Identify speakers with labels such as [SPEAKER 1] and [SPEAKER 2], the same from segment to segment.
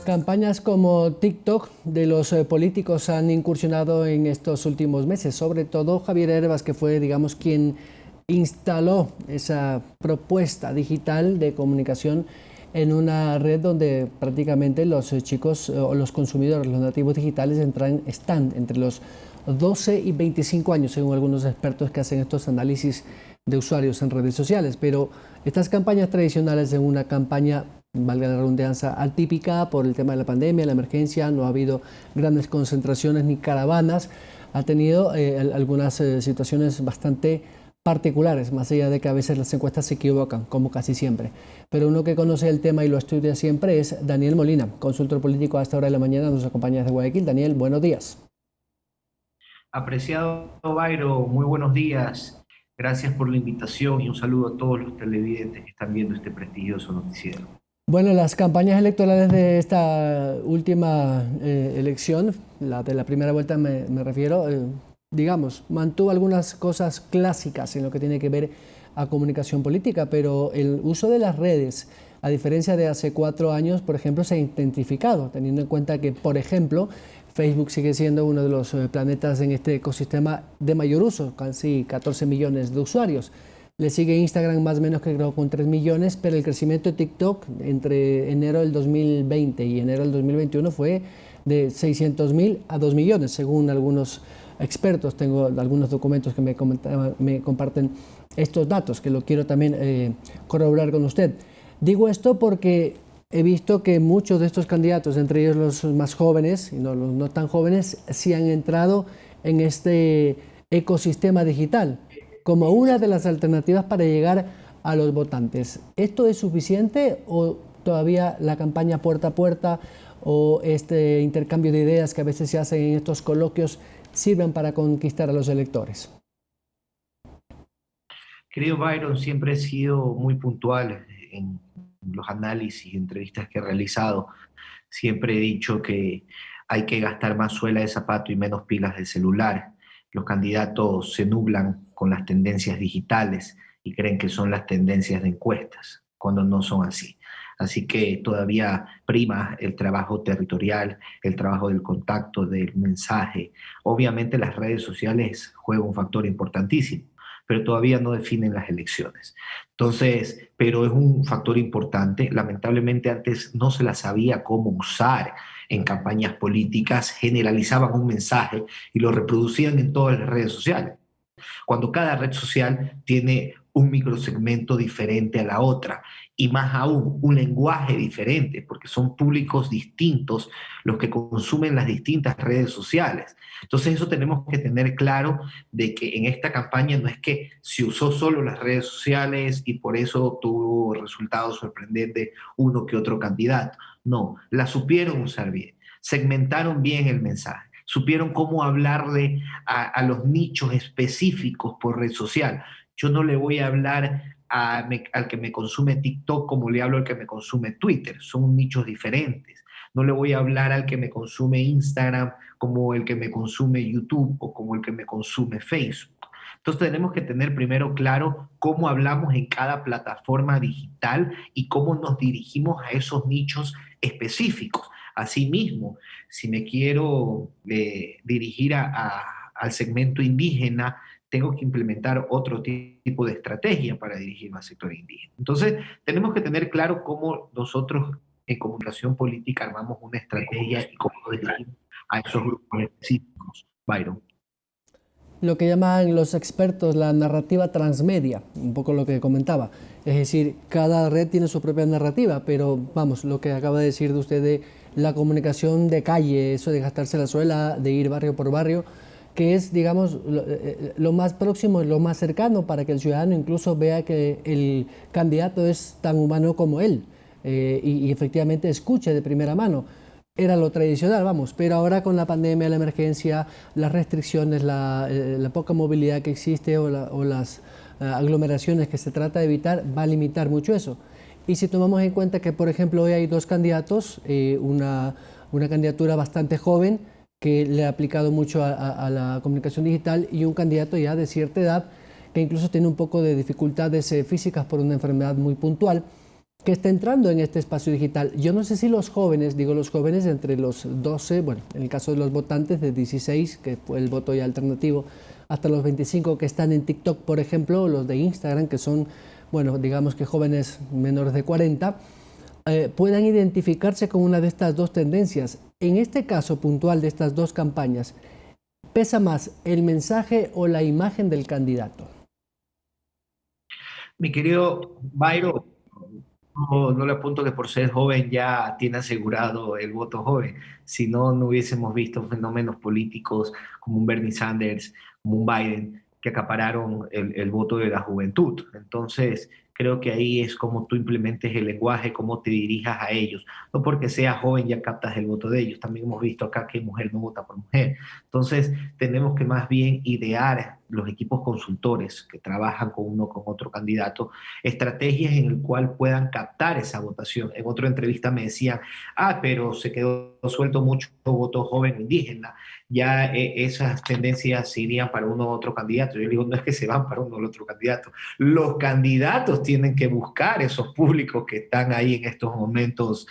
[SPEAKER 1] Campañas como TikTok de los políticos han incursionado en estos últimos meses, sobre todo Javier Hervas, que fue, digamos, quien instaló esa propuesta digital de comunicación en una red donde prácticamente los chicos o los consumidores, los nativos digitales están entre los 12 y 25 años, según algunos expertos que hacen estos análisis de usuarios en redes sociales. Pero estas campañas tradicionales, en una campaña, valga la redundancia, atípica por el tema de la pandemia, la emergencia, no ha habido grandes concentraciones ni caravanas, ha tenido algunas situaciones bastante particulares, más allá de que a veces las encuestas se equivocan, como casi siempre. Pero uno que conoce el tema y lo estudia siempre es Daniel Molina, consultor político a esta hora de la mañana, nos acompaña desde Guayaquil. Daniel, buenos días.
[SPEAKER 2] Apreciado Byron, muy buenos días. Gracias por la invitación y un saludo a todos los televidentes que están viendo este prestigioso noticiero.
[SPEAKER 1] Bueno, las campañas electorales de esta última elección, la de la primera vuelta me refiero, digamos, mantuvo algunas cosas clásicas en lo que tiene que ver a comunicación política, pero el uso de las redes, a diferencia de hace 4 años, por ejemplo, se ha intensificado, teniendo en cuenta que, por ejemplo, Facebook sigue siendo uno de los planetas en este ecosistema de mayor uso, casi 14 millones de usuarios. Le sigue Instagram más o menos, que creo con 3 millones, pero el crecimiento de TikTok entre enero del 2020 y enero del 2021 fue de 600.000 a 2 millones, según algunos expertos. Tengo algunos documentos que me comparten estos datos, que lo quiero también corroborar con usted. Digo esto porque he visto que muchos de estos candidatos, entre ellos los más jóvenes y los no tan jóvenes, sí han entrado en este ecosistema digital como una de las alternativas para llegar a los votantes. ¿Esto es suficiente o todavía la campaña puerta a puerta o este intercambio de ideas que a veces se hacen en estos coloquios sirven para conquistar a los electores?
[SPEAKER 2] Querido Byron, siempre he sido muy puntual en los análisis y entrevistas que he realizado. Siempre he dicho que hay que gastar más suela de zapato y menos pilas de celular. Los candidatos se nublan con las tendencias digitales y creen que son las tendencias de encuestas, cuando no son así. Así que todavía prima el trabajo territorial, el trabajo del contacto, del mensaje. Obviamente las redes sociales juegan un factor importantísimo, pero todavía no definen las elecciones. Entonces, pero es un factor importante. Lamentablemente antes no se la sabía cómo usar en campañas políticas, generalizaban un mensaje y lo reproducían en todas las redes sociales, cuando cada red social tiene un microsegmento diferente a la otra y más aún un lenguaje diferente, porque son públicos distintos los que consumen las distintas redes sociales. Entonces eso tenemos que tener claro, de que en esta campaña no es que se usó solo las redes sociales y por eso tuvo resultados sorprendentes uno que otro candidato. No, la supieron usar bien, segmentaron bien el mensaje, supieron cómo hablarle a los nichos específicos por red social. Yo no le voy a hablar al que me consume TikTok como le hablo al que me consume Twitter, son nichos diferentes. No le voy a hablar al que me consume Instagram como el que me consume YouTube o como el que me consume Facebook. Entonces tenemos que tener primero claro cómo hablamos en cada plataforma digital y cómo nos dirigimos a esos nichos específicos. Asimismo, si me quiero dirigir al segmento indígena, tengo que implementar otro tipo de estrategia para dirigirme al sector indígena. Entonces, tenemos que tener claro cómo nosotros en comunicación política armamos una estrategia y cómo nos dirigimos a esos grupos específicos. Byron.
[SPEAKER 1] Lo que llaman los expertos la narrativa transmedia, un poco lo que comentaba. Es decir, cada red tiene su propia narrativa, pero vamos, lo que acaba de decir de usted de la comunicación de calle, eso de gastarse la suela, de ir barrio por barrio, que es, digamos, lo más próximo, lo más cercano para que el ciudadano incluso vea que el candidato es tan humano como él y efectivamente escuche de primera mano. Era lo tradicional, vamos, pero ahora con la pandemia, la emergencia, las restricciones, la poca movilidad que existe o las aglomeraciones que se trata de evitar, va a limitar mucho eso. Y si tomamos en cuenta que, por ejemplo, hoy hay 2 candidatos, una candidatura bastante joven que le ha aplicado mucho a la comunicación digital y un candidato ya de cierta edad que incluso tiene un poco de dificultades físicas por una enfermedad muy puntual, que está entrando en este espacio digital. Yo no sé si los jóvenes, digo los jóvenes entre los 12, bueno, en el caso de los votantes de 16, que fue el voto ya alternativo, hasta los 25 que están en TikTok, por ejemplo, o los de Instagram, que son, bueno, digamos que jóvenes menores de 40, puedan identificarse con una de estas dos tendencias. En este caso puntual de estas dos campañas, ¿pesa más el mensaje o la imagen del candidato?
[SPEAKER 2] Mi querido Byron, no le apunto que por ser joven ya tiene asegurado el voto joven. Si no, no hubiésemos visto fenómenos políticos como un Bernie Sanders, como un Biden, que acapararon el voto de la juventud. Entonces, creo que ahí es como tú implementes el lenguaje, cómo te dirijas a ellos. No porque seas joven ya captas el voto de ellos. También hemos visto acá que mujer no vota por mujer. Entonces, tenemos que más bien idear los equipos consultores que trabajan con uno con otro candidato, estrategias en el cual puedan captar esa votación. En otra entrevista me decían, pero se quedó suelto mucho voto joven indígena, ya esas tendencias se irían para uno u otro candidato. Yo digo, no es que se van para uno u otro candidato, los candidatos tienen que buscar esos públicos que están ahí en estos momentos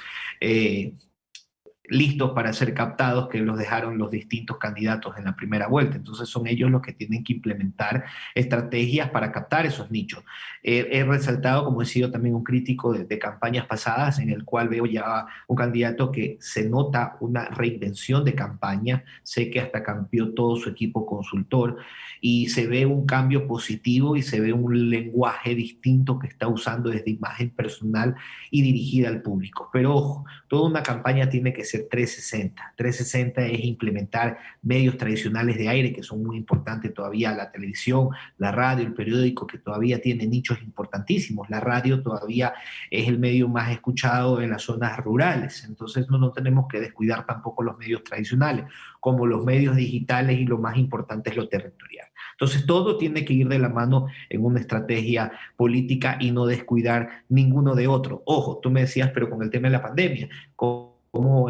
[SPEAKER 2] listos para ser captados, que los dejaron los distintos candidatos en la primera vuelta. Entonces son ellos los que tienen que implementar estrategias para captar esos nichos. He resaltado, como he sido también un crítico de campañas pasadas, en el cual veo ya un candidato que se nota una reinvención de campaña, sé que hasta cambió todo su equipo consultor y se ve un cambio positivo y se ve un lenguaje distinto que está usando desde imagen personal y dirigida al público. Pero ojo, toda una campaña tiene que ser 360. 360 es implementar medios tradicionales de aire que son muy importantes todavía, la televisión, la radio, el periódico, que todavía tiene nichos importantísimos. La radio todavía es el medio más escuchado en las zonas rurales. Entonces no tenemos que descuidar tampoco los medios tradicionales, como los medios digitales, y lo más importante es lo territorial. Entonces todo tiene que ir de la mano en una estrategia política y no descuidar ninguno de otro. Ojo, tú me decías, pero con el tema de la pandemia, cómo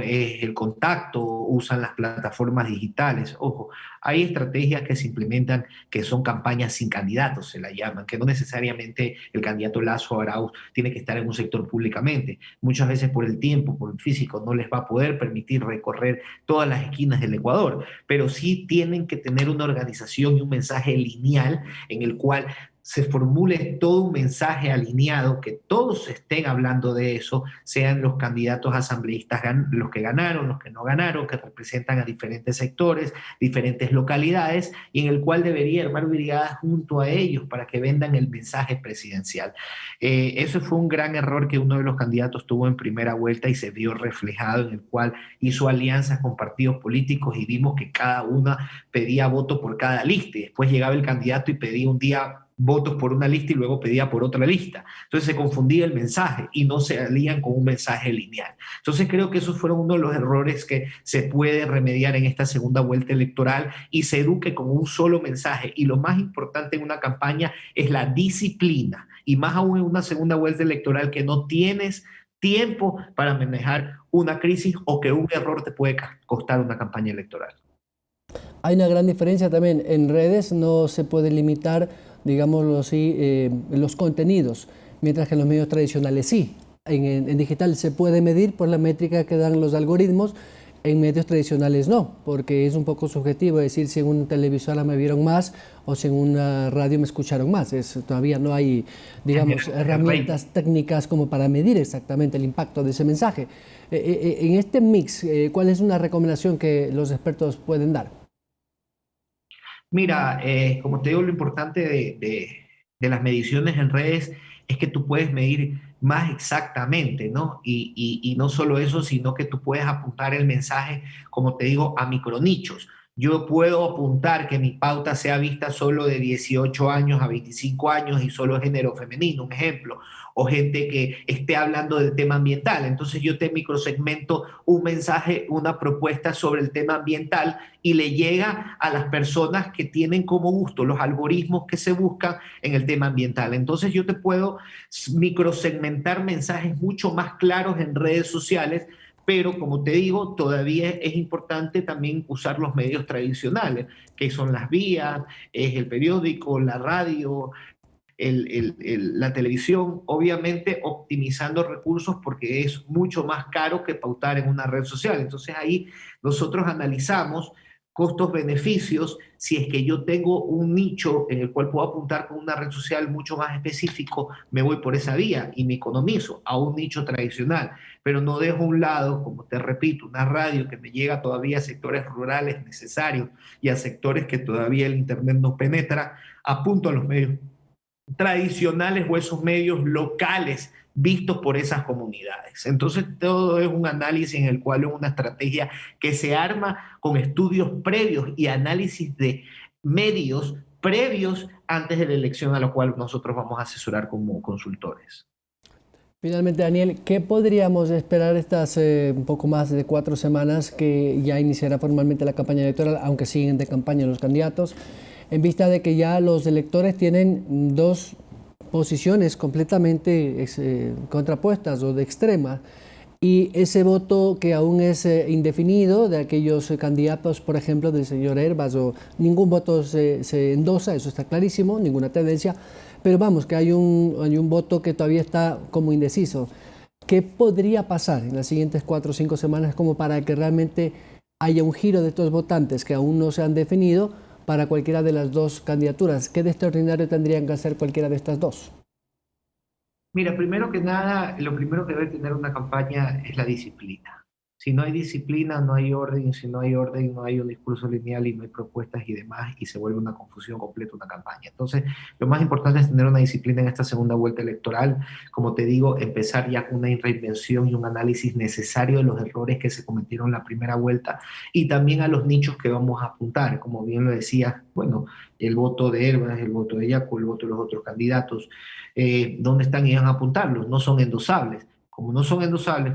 [SPEAKER 2] es el contacto, usan las plataformas digitales. Ojo, hay estrategias que se implementan que son campañas sin candidatos, se la llaman, que no necesariamente el candidato Lazo o Arauz tiene que estar en un sector públicamente. Muchas veces por el tiempo, por el físico, no les va a poder permitir recorrer todas las esquinas del Ecuador, pero sí tienen que tener una organización y un mensaje lineal en el cual se formule todo un mensaje alineado, que todos estén hablando de eso, sean los candidatos asambleístas los que ganaron, los que no ganaron, que representan a diferentes sectores, diferentes localidades, y en el cual debería armar brigadas junto a ellos para que vendan el mensaje presidencial. Eso fue un gran error que uno de los candidatos tuvo en primera vuelta y se vio reflejado en el cual hizo alianzas con partidos políticos y vimos que cada una pedía voto por cada lista, y después llegaba el candidato y pedía un día votos por una lista y luego pedía por otra lista. Entonces se confundía el mensaje y no se alían con un mensaje lineal. Entonces creo que esos fueron uno de los errores que se puede remediar en esta segunda vuelta electoral, y se eduque con un solo mensaje. Y lo más importante en una campaña es la disciplina, y más aún en una segunda vuelta electoral que no tienes tiempo para manejar una crisis o que un error te puede costar una campaña electoral.
[SPEAKER 1] Hay una gran diferencia también. En redes no se puede limitar, digámoslo así, los contenidos, mientras que en los medios tradicionales sí. En digital se puede medir por la métrica que dan los algoritmos, en medios tradicionales no, porque es un poco subjetivo decir si en una televisora me vieron más o si en una radio me escucharon más. Todavía no hay, digamos, herramientas técnicas como para medir exactamente el impacto de ese mensaje. En este mix, ¿cuál es una recomendación que los expertos pueden dar?
[SPEAKER 2] Mira, como te digo, lo importante de las mediciones en redes es que tú puedes medir más exactamente, ¿no? Y no solo eso, sino que tú puedes apuntar el mensaje, como te digo, a micronichos. Yo puedo apuntar que mi pauta sea vista solo de 18 años a 25 años y solo género femenino, un ejemplo, o gente que esté hablando del tema ambiental. Entonces yo te microsegmento un mensaje, una propuesta sobre el tema ambiental, y le llega a las personas que tienen como gusto los algoritmos que se buscan en el tema ambiental. Entonces yo te puedo microsegmentar mensajes mucho más claros en redes sociales, pero como te digo, todavía es importante también usar los medios tradicionales, que son las vías, es el periódico, la radio, la televisión, obviamente optimizando recursos porque es mucho más caro que pautar en una red social. Entonces ahí nosotros analizamos costos-beneficios, si es que yo tengo un nicho en el cual puedo apuntar con una red social mucho más específico, me voy por esa vía y me economizo a un nicho tradicional, pero no dejo a un lado, como te repito, una radio que me llega todavía a sectores rurales necesarios y a sectores que todavía el Internet no penetra, apunto a los medios tradicionales o esos medios locales vistos por esas comunidades. Entonces, todo es un análisis en el cual es una estrategia que se arma con estudios previos y análisis de medios previos antes de la elección a la cual nosotros vamos a asesorar como consultores.
[SPEAKER 1] Finalmente, Daniel, ¿qué podríamos esperar estas un poco más de 4 semanas que ya iniciará formalmente la campaña electoral, aunque siguen de campaña los candidatos, en vista de que ya los electores tienen dos posiciones completamente contrapuestas o de extremas, y ese voto que aún es indefinido de aquellos candidatos, por ejemplo, del señor Herbas, o ningún voto se endosa, eso está clarísimo, ninguna tendencia, pero vamos, que hay un voto que todavía está como indeciso. ¿Qué podría pasar en las siguientes 4 o 5 semanas como para que realmente haya un giro de estos votantes que aún no se han definido para cualquiera de las dos candidaturas? ¿Qué de extraordinario tendrían que hacer cualquiera de estas dos?
[SPEAKER 2] Mira, primero que nada, lo primero que debe tener una campaña es la disciplina. Si no hay disciplina, no hay orden, y si no hay orden, no hay un discurso lineal y no hay propuestas y demás, y se vuelve una confusión completa una campaña. Entonces, lo más importante es tener una disciplina en esta segunda vuelta electoral. Como te digo, empezar ya con una reinvención y un análisis necesario de los errores que se cometieron en la primera vuelta y también a los nichos que vamos a apuntar. Como bien lo decía, bueno, el voto de Herbas, el voto de Yaco, el voto de los otros candidatos, dónde están y van a apuntarlos, no son endosables. Como no son endosables,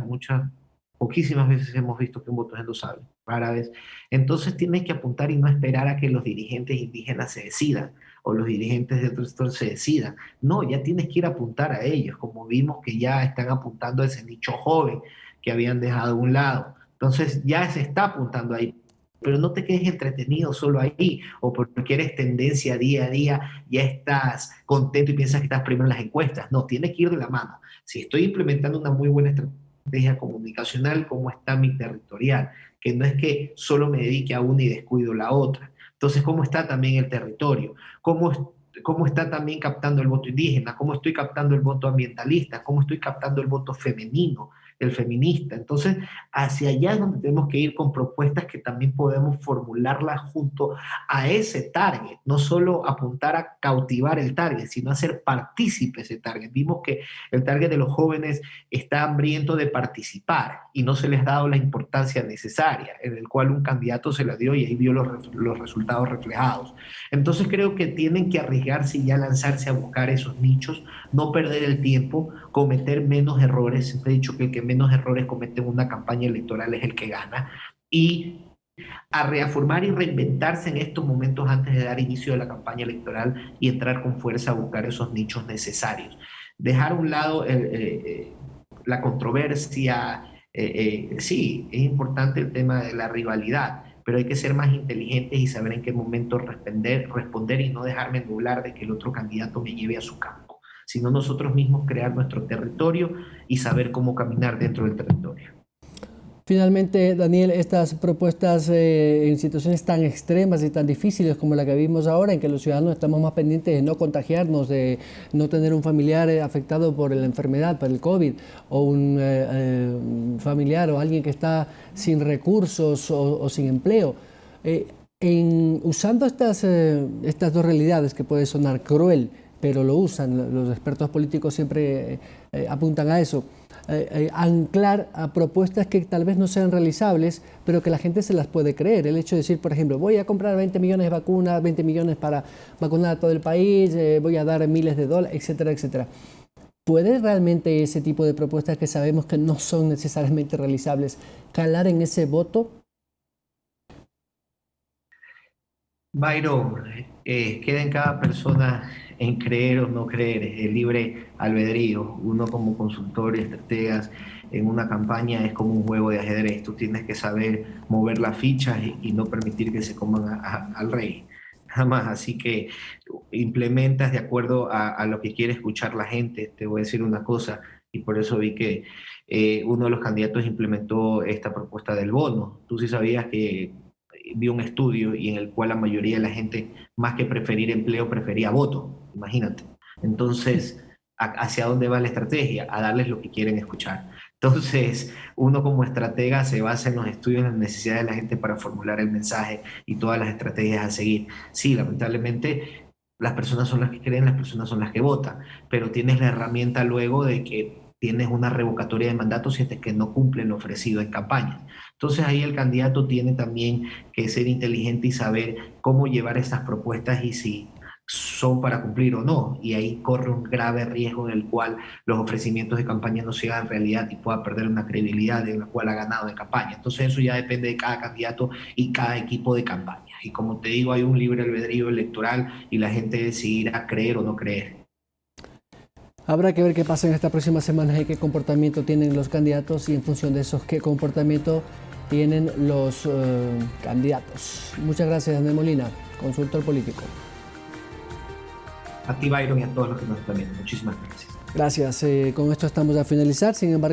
[SPEAKER 2] poquísimas veces hemos visto que un voto es endosable, rara vez. Entonces tienes que apuntar y no esperar a que los dirigentes indígenas se decidan o los dirigentes de otros sectores se decidan. No, ya tienes que ir a apuntar a ellos, como vimos que ya están apuntando a ese nicho joven que habían dejado a un lado. Entonces ya se está apuntando ahí, pero no te quedes entretenido solo ahí, o porque eres tendencia día a día, ya estás contento y piensas que estás primero en las encuestas. No, tienes que ir de la mano. Si estoy implementando una muy buena estrategia comunicacional, ¿cómo está mi territorial? Que no es que solo me dedique a una y descuido la otra. Entonces, ¿cómo está también el territorio? ¿Cómo está también captando el voto indígena? ¿Cómo estoy captando el voto ambientalista? ¿Cómo estoy captando el voto femenino, el feminista? Entonces, hacia allá es donde tenemos que ir con propuestas que también podemos formularlas junto a ese target, no solo apuntar a cautivar el target, sino hacer partícipe ese target. Vimos que el target de los jóvenes está hambriento de participar y no se les ha dado la importancia necesaria, en el cual un candidato se la dio y ahí vio los resultados reflejados. Entonces creo que tienen que arriesgarse y ya lanzarse a buscar esos nichos, no perder el tiempo, cometer menos errores. Siempre he dicho que el que menos errores comete en una campaña electoral es el que gana. Y a reafirmar y reinventarse en estos momentos antes de dar inicio a la campaña electoral y entrar con fuerza a buscar esos nichos necesarios. Dejar a un lado la controversia, sí, es importante el tema de la rivalidad, pero hay que ser más inteligentes y saber en qué momento responder y no dejarme nublar de que el otro candidato me lleve a su campo, sino nosotros mismos crear nuestro territorio y saber cómo caminar dentro del territorio.
[SPEAKER 1] Finalmente, Daniel, estas propuestas en situaciones tan extremas y tan difíciles como la que vimos ahora, en que los ciudadanos estamos más pendientes de no contagiarnos, de no tener un familiar afectado por la enfermedad, por el COVID, o un familiar o alguien que está sin recursos o sin empleo. Usando estas dos realidades, que puede sonar cruel, pero lo usan, los expertos políticos siempre apuntan a eso, anclar a propuestas que tal vez no sean realizables, pero que la gente se las puede creer. El hecho de decir, por ejemplo, voy a comprar 20 millones de vacunas, 20 millones para vacunar a todo el país, voy a dar miles de dólares, etcétera, etcétera. ¿Puede realmente ese tipo de propuestas que sabemos que no son necesariamente realizables calar en ese voto?
[SPEAKER 2] Byron, queda en cada persona en creer o no creer, el libre albedrío. Uno como consultor y estrategas en una campaña es como un juego de ajedrez. Tú tienes que saber mover las fichas y no permitir que se coman al rey. Nada más, así que implementas de acuerdo a lo que quiere escuchar la gente. Te voy a decir una cosa, y por eso vi que uno de los candidatos implementó esta propuesta del bono. Tú sí sabías que vi un estudio y en el cual la mayoría de la gente, más que preferir empleo, prefería voto, imagínate. Entonces, ¿hacia dónde va la estrategia? A darles lo que quieren escuchar. Entonces, uno como estratega se basa en los estudios, en las necesidades de la gente para formular el mensaje y todas las estrategias a seguir. Sí, lamentablemente las personas son las que creen, las personas son las que votan, pero tienes la herramienta luego de que tienes una revocatoria de mandato si es que no cumplen lo ofrecido en campaña. Entonces ahí el candidato tiene también que ser inteligente y saber cómo llevar estas propuestas y si son para cumplir o no. Y ahí corre un grave riesgo en el cual los ofrecimientos de campaña no se hagan realidad y pueda perder una credibilidad en la cual ha ganado en campaña. Entonces eso ya depende de cada candidato y cada equipo de campaña. Y como te digo, hay un libre albedrío electoral y la gente decidirá creer o no creer.
[SPEAKER 1] Habrá que ver qué pasa en estas próximas semanas y qué comportamiento tienen los candidatos y en función de esos qué comportamiento tienen los candidatos. Muchas gracias, Daniel Molina, consultor político.
[SPEAKER 2] A ti, Byron, y a todos los que nos están viendo. Muchísimas gracias.
[SPEAKER 1] Gracias. Con esto estamos a finalizar. Sin embargo,